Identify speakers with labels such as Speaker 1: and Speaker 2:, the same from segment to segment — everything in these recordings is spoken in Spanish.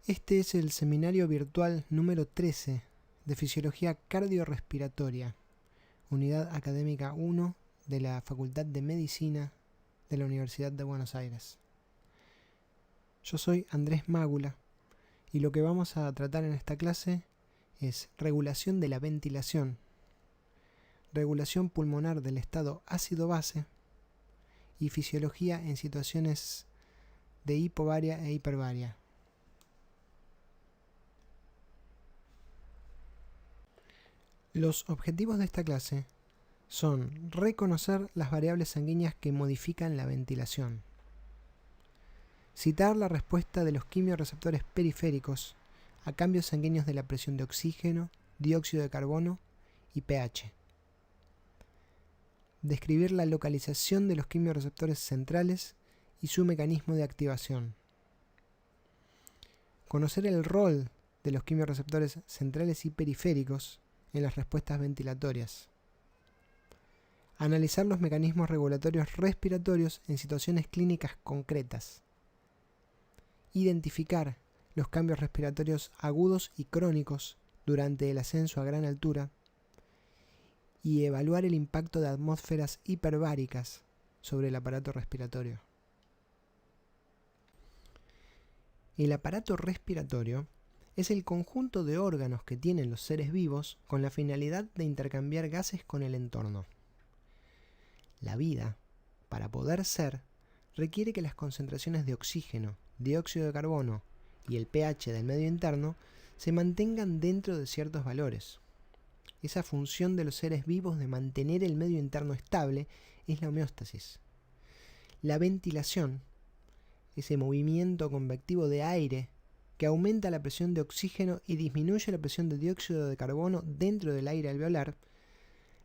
Speaker 1: Este es el seminario virtual número 13 de Fisiología Cardiorrespiratoria, Unidad Académica 1 de la Facultad de Medicina de la Universidad de Buenos Aires. Yo soy Andrés Mágula y lo que vamos a tratar en esta clase es regulación de la ventilación, regulación pulmonar del estado ácido-base y fisiología en situaciones de hipobaria e hiperbaria. Los objetivos de esta clase son reconocer las variables sanguíneas que modifican la ventilación, citar la respuesta de los quimiorreceptores periféricos a cambios sanguíneos de la presión de oxígeno, dióxido de carbono y pH, describir la localización de los quimiorreceptores centrales y su mecanismo de activación, conocer el rol de los quimiorreceptores centrales y periféricos en las respuestas ventilatorias, analizar los mecanismos regulatorios respiratorios en situaciones clínicas concretas, identificar los cambios respiratorios agudos y crónicos durante el ascenso a gran altura y evaluar el impacto de atmósferas hiperbáricas sobre el aparato respiratorio. El aparato respiratorio es el conjunto de órganos que tienen los seres vivos con la finalidad de intercambiar gases con el entorno. La vida, para poder ser, requiere que las concentraciones de oxígeno, dióxido de carbono y el pH del medio interno se mantengan dentro de ciertos valores. Esa función de los seres vivos de mantener el medio interno estable es la homeostasis. La ventilación, ese movimiento convectivo de aire que aumenta la presión de oxígeno y disminuye la presión de dióxido de carbono dentro del aire alveolar,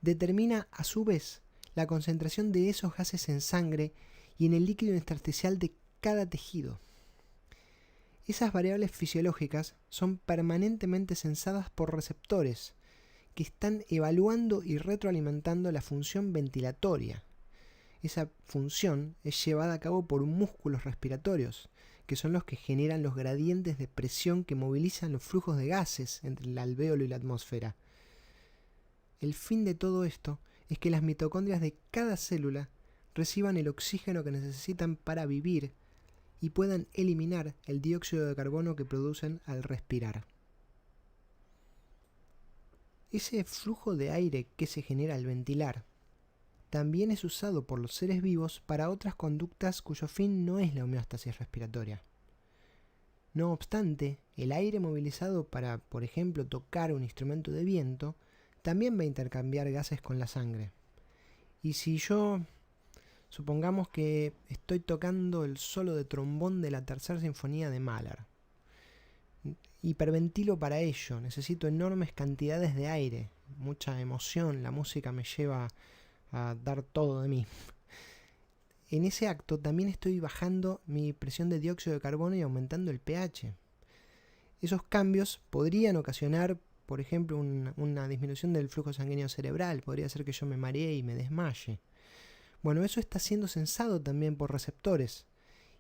Speaker 1: determina a su vez la concentración de esos gases en sangre y en el líquido intersticial de cada tejido. Esas variables fisiológicas son permanentemente sensadas por receptores que están evaluando y retroalimentando la función ventilatoria. Esa función es llevada a cabo por músculos respiratorios, que son los que generan los gradientes de presión que movilizan los flujos de gases entre el alvéolo y la atmósfera. El fin de todo esto es que las mitocondrias de cada célula reciban el oxígeno que necesitan para vivir y puedan eliminar el dióxido de carbono que producen al respirar. Ese flujo de aire que se genera al ventilar también es usado por los seres vivos para otras conductas cuyo fin no es la homeostasis respiratoria. No obstante, el aire movilizado para, por ejemplo, tocar un instrumento de viento, también va a intercambiar gases con la sangre. Y si yo, supongamos que estoy tocando el solo de trombón de la Tercera Sinfonía de Mahler, hiperventilo para ello, necesito enormes cantidades de aire, mucha emoción, la música me lleva a dar todo de mí. En ese acto también estoy bajando mi presión de dióxido de carbono y aumentando el pH. Esos cambios podrían ocasionar, por ejemplo, una disminución del flujo sanguíneo cerebral, podría hacer que yo me maree y me desmaye. Bueno, eso está siendo sensado también por receptores,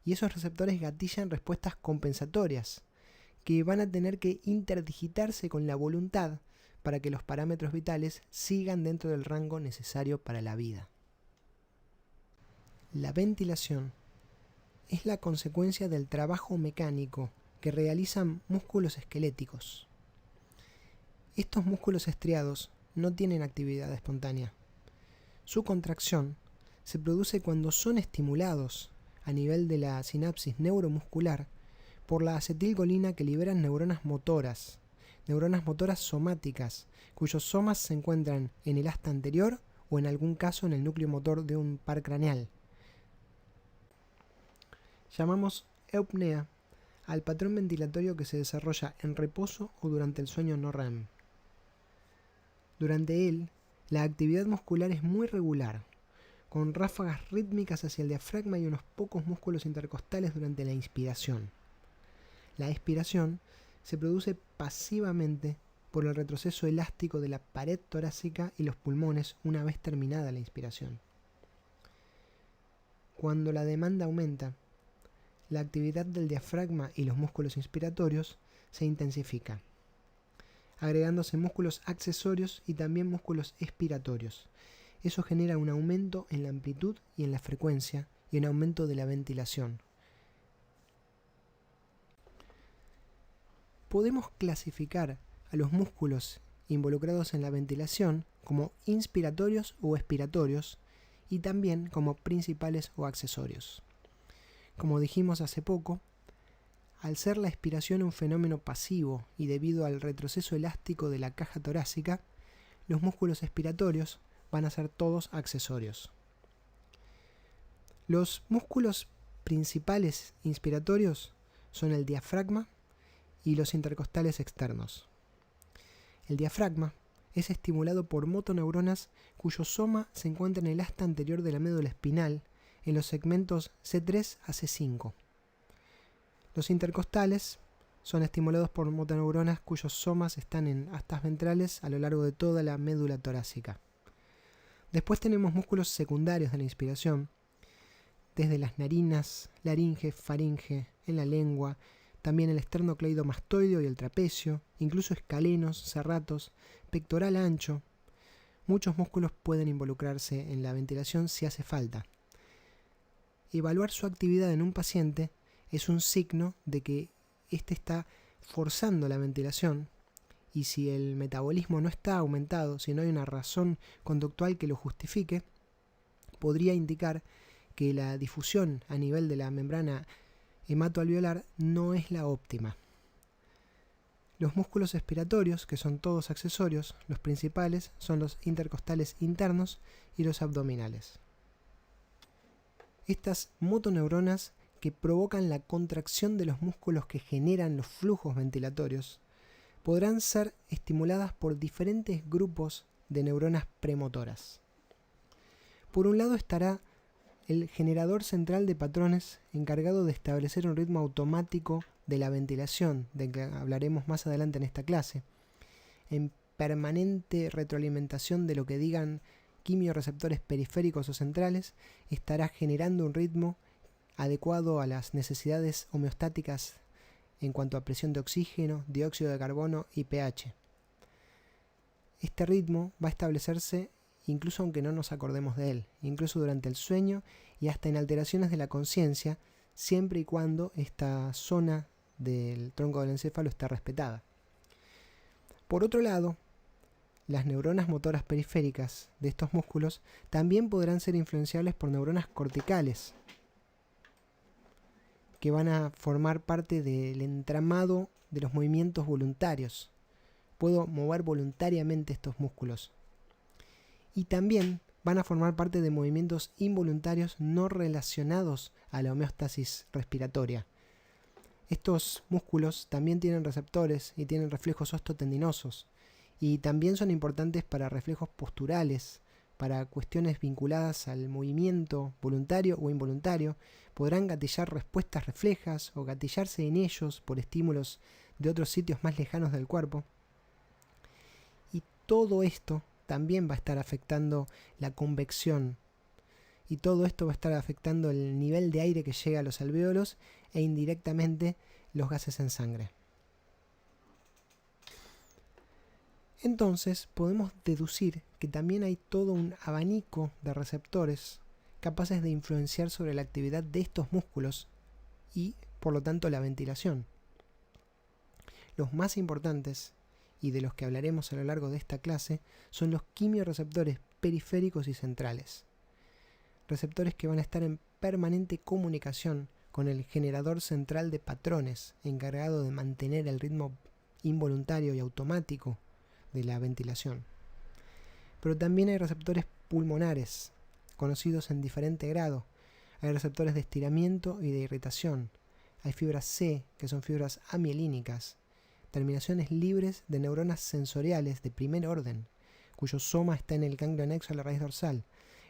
Speaker 1: y esos receptores gatillan respuestas compensatorias, que van a tener que interdigitarse con la voluntad para que los parámetros vitales sigan dentro del rango necesario para la vida. La ventilación es la consecuencia del trabajo mecánico que realizan músculos esqueléticos. Estos músculos estriados no tienen actividad espontánea. Su contracción se produce cuando son estimulados a nivel de la sinapsis neuromuscular por la acetilcolina que liberan neuronas motoras somáticas, cuyos somas se encuentran en el asta anterior o en algún caso en el núcleo motor de un par craneal. Llamamos eupnea al patrón ventilatorio que se desarrolla en reposo o durante el sueño no REM. Durante él, la actividad muscular es muy regular, con ráfagas rítmicas hacia el diafragma y unos pocos músculos intercostales durante la inspiración. La expiración se produce pasivamente por el retroceso elástico de la pared torácica y los pulmones una vez terminada la inspiración. Cuando la demanda aumenta, la actividad del diafragma y los músculos inspiratorios se intensifica, agregándose músculos accesorios y también músculos expiratorios. Eso genera un aumento en la amplitud y en la frecuencia y un aumento de la ventilación. Podemos clasificar a los músculos involucrados en la ventilación como inspiratorios o expiratorios y también como principales o accesorios. Como dijimos hace poco, al ser la expiración un fenómeno pasivo y debido al retroceso elástico de la caja torácica, los músculos expiratorios van a ser todos accesorios. Los músculos principales inspiratorios son el diafragma y los intercostales externos. El diafragma es estimulado por motoneuronas cuyo soma se encuentra en el asta anterior de la médula espinal en los segmentos C3 a C5. Los intercostales son estimulados por motoneuronas cuyos somas están en astas ventrales a lo largo de toda la médula torácica. Después tenemos músculos secundarios de la inspiración, desde las narinas, laringe, faringe, en la lengua, también el esternocleidomastoideo y el trapecio, incluso escalenos, serratos, pectoral ancho. Muchos músculos pueden involucrarse en la ventilación si hace falta. Evaluar su actividad en un paciente es un signo de que éste está forzando la ventilación, y si el metabolismo no está aumentado, si no hay una razón conductual que lo justifique, podría indicar que la difusión a nivel de la membrana hematoalveolar no es la óptima. Los músculos expiratorios, que son todos accesorios, los principales son los intercostales internos y los abdominales. Estas motoneuronas que provocan la contracción de los músculos que generan los flujos ventilatorios podrán ser estimuladas por diferentes grupos de neuronas premotoras. Por un lado estará el generador central de patrones encargado de establecer un ritmo automático de la ventilación, de que hablaremos más adelante en esta clase, en permanente retroalimentación de lo que digan quimioreceptores periféricos o centrales, estará generando un ritmo adecuado a las necesidades homeostáticas en cuanto a presión de oxígeno, dióxido de carbono y pH. Este ritmo va a establecerse incluso aunque no nos acordemos de él, incluso durante el sueño y hasta en alteraciones de la conciencia, siempre y cuando esta zona del tronco del encéfalo está respetada. Por otro lado, las neuronas motoras periféricas de estos músculos también podrán ser influenciables por neuronas corticales, que van a formar parte del entramado de los movimientos voluntarios. Puedo mover voluntariamente estos músculos. Y también van a formar parte de movimientos involuntarios no relacionados a la homeostasis respiratoria. Estos músculos también tienen receptores y tienen reflejos ostotendinosos, y también son importantes para reflejos posturales, para cuestiones vinculadas al movimiento voluntario o involuntario. Podrán gatillar respuestas reflejas o gatillarse en ellos por estímulos de otros sitios más lejanos del cuerpo. Y todo esto también va a estar afectando la convección, y todo esto va a estar afectando el nivel de aire que llega a los alvéolos e indirectamente los gases en sangre. Entonces podemos deducir que también hay todo un abanico de receptores capaces de influenciar sobre la actividad de estos músculos y, por lo tanto, la ventilación. Los más importantes, y de los que hablaremos a lo largo de esta clase, son los quimioreceptores periféricos y centrales. Receptores que van a estar en permanente comunicación con el generador central de patrones, encargado de mantener el ritmo involuntario y automático de la ventilación. Pero también hay receptores pulmonares, conocidos en diferente grado. Hay receptores de estiramiento y de irritación. Hay fibras C, que son fibras amielínicas, terminaciones libres de neuronas sensoriales de primer orden, cuyo soma está en el ganglio anexo a la raíz dorsal.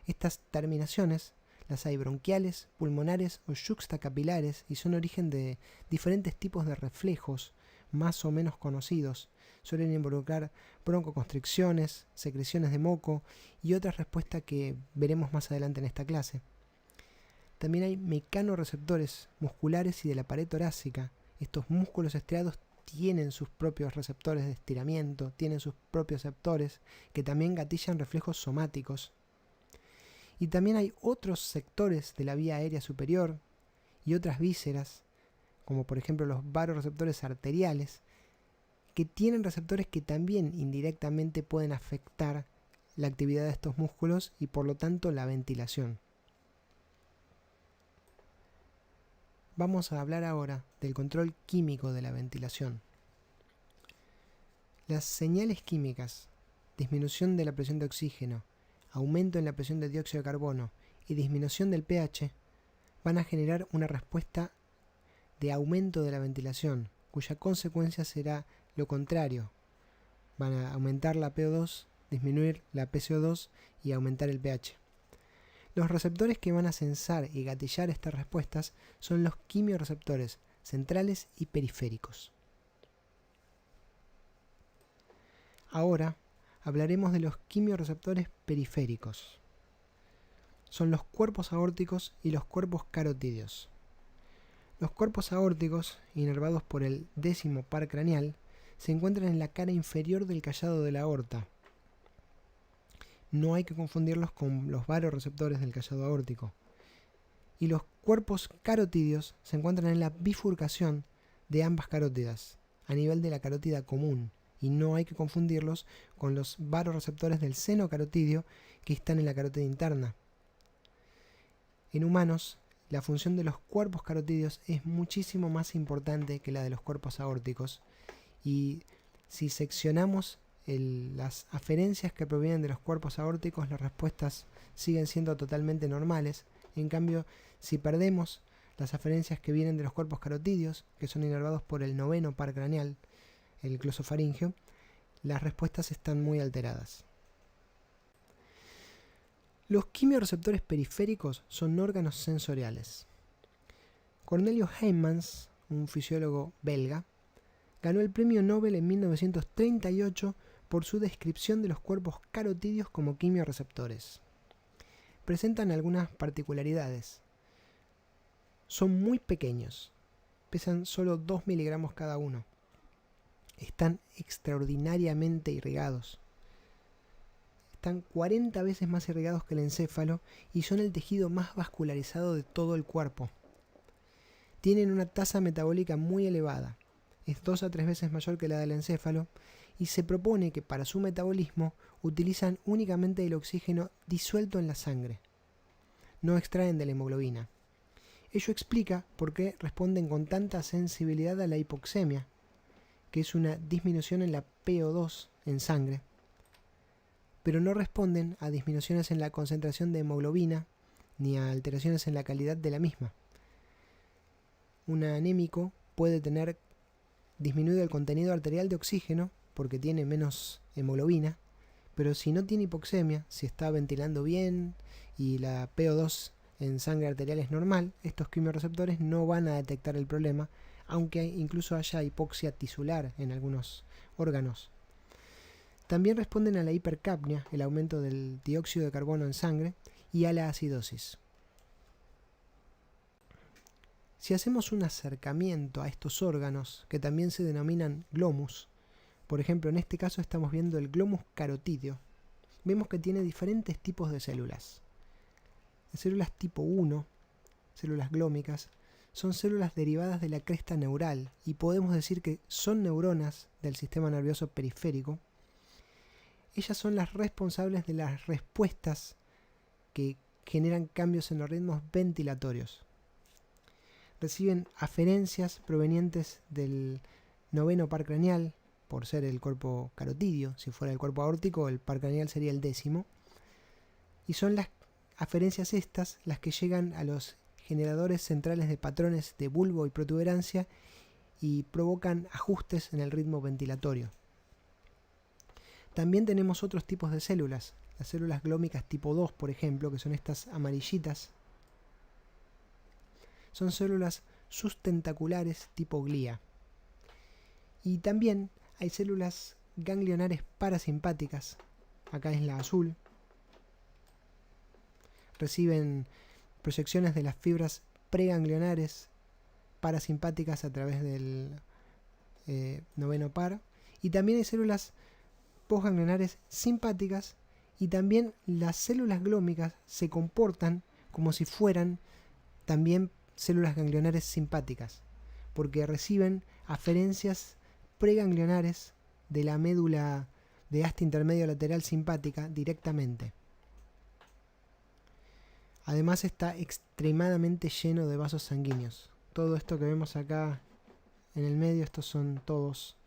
Speaker 1: Estas terminaciones las hay bronquiales, pulmonares o yuxtacapilares y son origen de diferentes tipos de reflejos más o menos conocidos. Suelen involucrar broncoconstricciones, secreciones de moco y otras respuestas que veremos más adelante en esta clase. también hay mecanorreceptores musculares y de la pared torácica. Estos músculos estriados tienen sus propios receptores de estiramiento, tienen sus propios receptores que también gatillan reflejos somáticos. Y también hay otros sectores de la vía aérea superior y otras vísceras, como por ejemplo los varoreceptores arteriales, que tienen receptores que también indirectamente pueden afectar la actividad de estos músculos y por lo tanto la ventilación. Vamos a hablar ahora del control químico de la ventilación. Las señales químicas, disminución de la presión de oxígeno, aumento en la presión de dióxido de carbono y disminución del pH, van a generar una respuesta de aumento de la ventilación, cuya consecuencia será lo contrario. Van a aumentar la PO2, disminuir la PCO2 y aumentar el pH. Los receptores que van a sensar y gatillar estas respuestas son los quimiorreceptores centrales y periféricos. Ahora hablaremos de los quimiorreceptores periféricos. Son los cuerpos aórticos y los cuerpos carotídeos. Los cuerpos aórticos, inervados por el 10º par craneal, se encuentran en la cara inferior del callado de la aorta. No hay que confundirlos con los varoreceptores del callado aórtico. Y los cuerpos carotídeos se encuentran en la bifurcación de ambas carótidas, a nivel de la carótida común, y no hay que confundirlos con los varoreceptores del seno carotídeo que están en la carótida interna. En humanos, la función de los cuerpos carotídeos es muchísimo más importante que la de los cuerpos aórticos, y si seccionamos las aferencias que provienen de los cuerpos aórticos, las respuestas siguen siendo totalmente normales. En cambio, si perdemos las aferencias que vienen de los cuerpos carotídeos, que son inervados por el 9º par craneal, el glosofaringeo, las respuestas están muy alteradas. Los quimiorreceptores periféricos son órganos sensoriales. Cornelio Heijmans, un fisiólogo belga, ganó el premio Nobel en 1938 por su descripción de los cuerpos carotídeos como quimiorreceptores. Presentan algunas particularidades. Son muy pequeños, pesan solo 2 miligramos cada uno. Están extraordinariamente irrigados. Están 40 veces más irrigados que el encéfalo y son el tejido más vascularizado de todo el cuerpo. Tienen una tasa metabólica muy elevada, es 2 a 3 veces mayor que la del encéfalo, y se propone que para su metabolismo utilizan únicamente el oxígeno disuelto en la sangre. No extraen de la hemoglobina. Ello explica por qué responden con tanta sensibilidad a la hipoxemia, que es una disminución en la PO2 en sangre, pero no responden a disminuciones en la concentración de hemoglobina ni a alteraciones en la calidad de la misma. Un anémico puede tener disminuido el contenido arterial de oxígeno porque tiene menos hemoglobina, pero si no tiene hipoxemia, si está ventilando bien y la PO2 en sangre arterial es normal, estos quimiorreceptores no van a detectar el problema, aunque incluso haya hipoxia tisular en algunos órganos. También responden a la hipercapnia, el aumento del dióxido de carbono en sangre, y a la acidosis. Si hacemos un acercamiento a estos órganos, que también se denominan glomus, por ejemplo en este caso estamos viendo el glomus carotídeo, vemos que tiene diferentes tipos de células. Las células tipo 1, células glómicas, son células derivadas de la cresta neural y podemos decir que son neuronas del sistema nervioso periférico. Ellas son las responsables de las respuestas que generan cambios en los ritmos ventilatorios. Reciben aferencias provenientes del 9º par craneal, por ser el cuerpo carotídeo. Si fuera el cuerpo aórtico, el par craneal sería el 10º. Y son las aferencias estas las que llegan a los generadores centrales de patrones de bulbo y protuberancia y provocan ajustes en el ritmo ventilatorio. También tenemos otros tipos de células, las células glómicas tipo 2, por ejemplo, que son estas amarillitas. Son células sustentaculares tipo glía. Y también hay células ganglionares parasimpáticas, acá es la azul. Reciben proyecciones de las fibras preganglionares parasimpáticas a través del noveno par, y también hay células postganglionares simpáticas, y también las células glómicas se comportan como si fueran también células ganglionares simpáticas, porque reciben aferencias preganglionares de la médula de asta intermedio lateral simpática directamente. Además está extremadamente lleno de vasos sanguíneos. Todo esto que vemos acá en el medio, estos son todos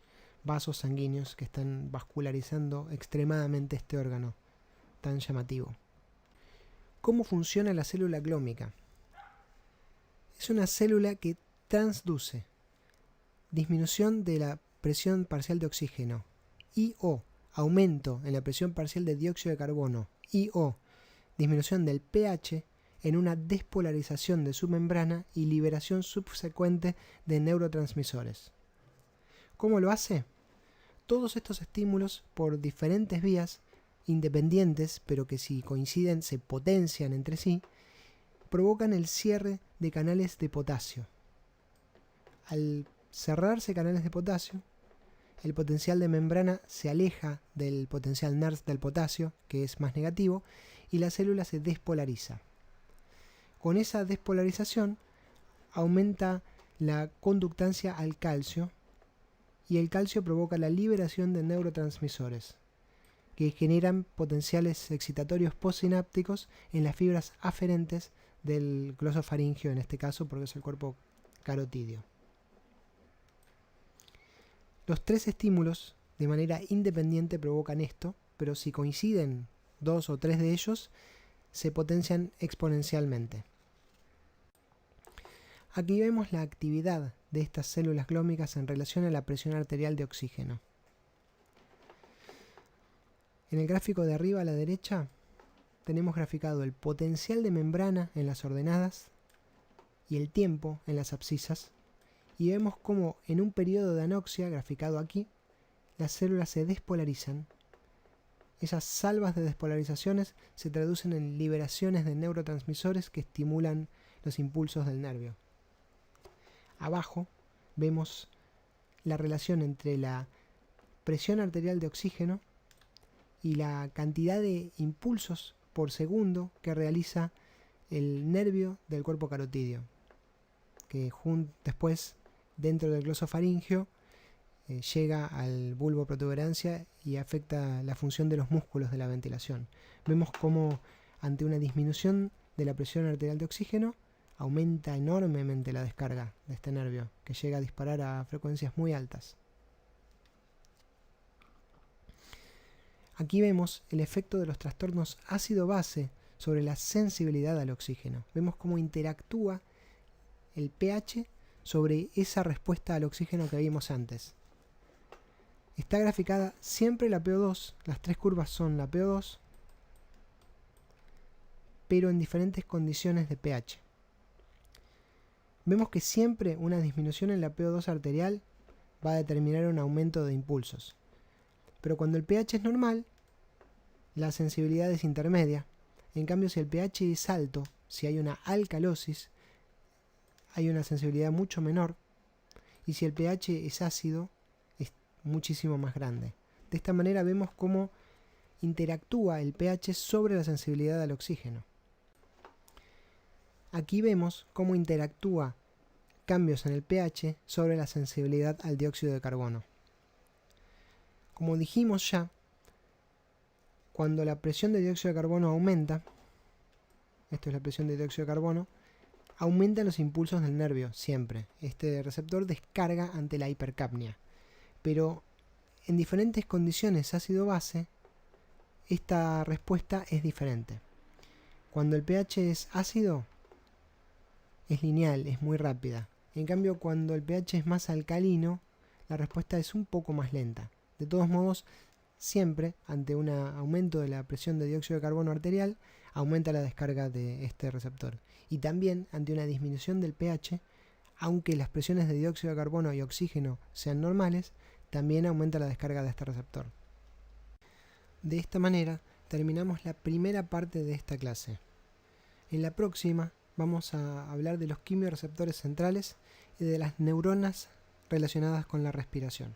Speaker 1: vasos sanguíneos que están vascularizando extremadamente este órgano tan llamativo. ¿Cómo funciona la célula glómica? Es una célula que transduce disminución de la presión parcial de oxígeno y o aumento en la presión parcial de dióxido de carbono y o disminución del pH en una despolarización de su membrana y liberación subsecuente de neurotransmisores. ¿Cómo lo hace? Todos estos estímulos por diferentes vías independientes, pero que si coinciden se potencian entre sí, provocan el cierre de canales de potasio. Al cerrarse canales de potasio, el potencial de membrana se aleja del potencial NERS del potasio, que es más negativo, y la célula se despolariza. Con esa despolarización aumenta la conductancia al calcio, y el calcio provoca la liberación de neurotransmisores, que generan potenciales excitatorios postsinápticos en las fibras aferentes del glosofaringio, en este caso porque es el cuerpo carotídeo. Los tres estímulos de manera independiente provocan esto, pero si coinciden 2 o 3 de ellos, se potencian exponencialmente. Aquí vemos la actividad de estas células glómicas en relación a la presión arterial de oxígeno. En el gráfico de arriba a la derecha tenemos graficado el potencial de membrana en las ordenadas y el tiempo en las abscisas, y vemos cómo en un periodo de anoxia, graficado aquí, las células se despolarizan. Esas salvas de despolarizaciones se traducen en liberaciones de neurotransmisores que estimulan los impulsos del nervio. Abajo vemos la relación entre la presión arterial de oxígeno y la cantidad de impulsos por segundo que realiza el nervio del cuerpo carotídeo, que después dentro del glosofaringio llega al bulbo protuberancia y afecta la función de los músculos de la ventilación. Vemos cómo ante una disminución de la presión arterial de oxígeno aumenta enormemente la descarga de este nervio, que llega a disparar a frecuencias muy altas. Aquí vemos el efecto de los trastornos ácido-base sobre la sensibilidad al oxígeno. Vemos cómo interactúa el pH sobre esa respuesta al oxígeno que vimos antes. Está graficada siempre la PO2, las tres curvas son la PO2, pero en diferentes condiciones de pH. Vemos que siempre una disminución en la PO2 arterial va a determinar un aumento de impulsos. Pero cuando el pH es normal, la sensibilidad es intermedia. En cambio, si el pH es alto, si hay una alcalosis, hay una sensibilidad mucho menor. Y si el pH es ácido, es muchísimo más grande. De esta manera vemos cómo interactúa el pH sobre la sensibilidad al oxígeno. Aquí vemos cómo interactúa cambios en el pH sobre la sensibilidad al dióxido de carbono. Como dijimos ya, cuando la presión de dióxido de carbono aumenta, esto es la presión de dióxido de carbono, aumentan los impulsos del nervio siempre. Este receptor descarga ante la hipercapnia. Pero en diferentes condiciones ácido-base, esta respuesta es diferente. Cuando el pH es ácido, es lineal, es muy rápida. En cambio, cuando el pH es más alcalino, la respuesta es un poco más lenta. De todos modos, siempre, ante un aumento de la presión de dióxido de carbono arterial, aumenta la descarga de este receptor. Y también, ante una disminución del pH, aunque las presiones de dióxido de carbono y oxígeno sean normales, también aumenta la descarga de este receptor. De esta manera, terminamos la primera parte de esta clase. En la próxima, vamos a hablar de los quimiorreceptores centrales y de las neuronas relacionadas con la respiración.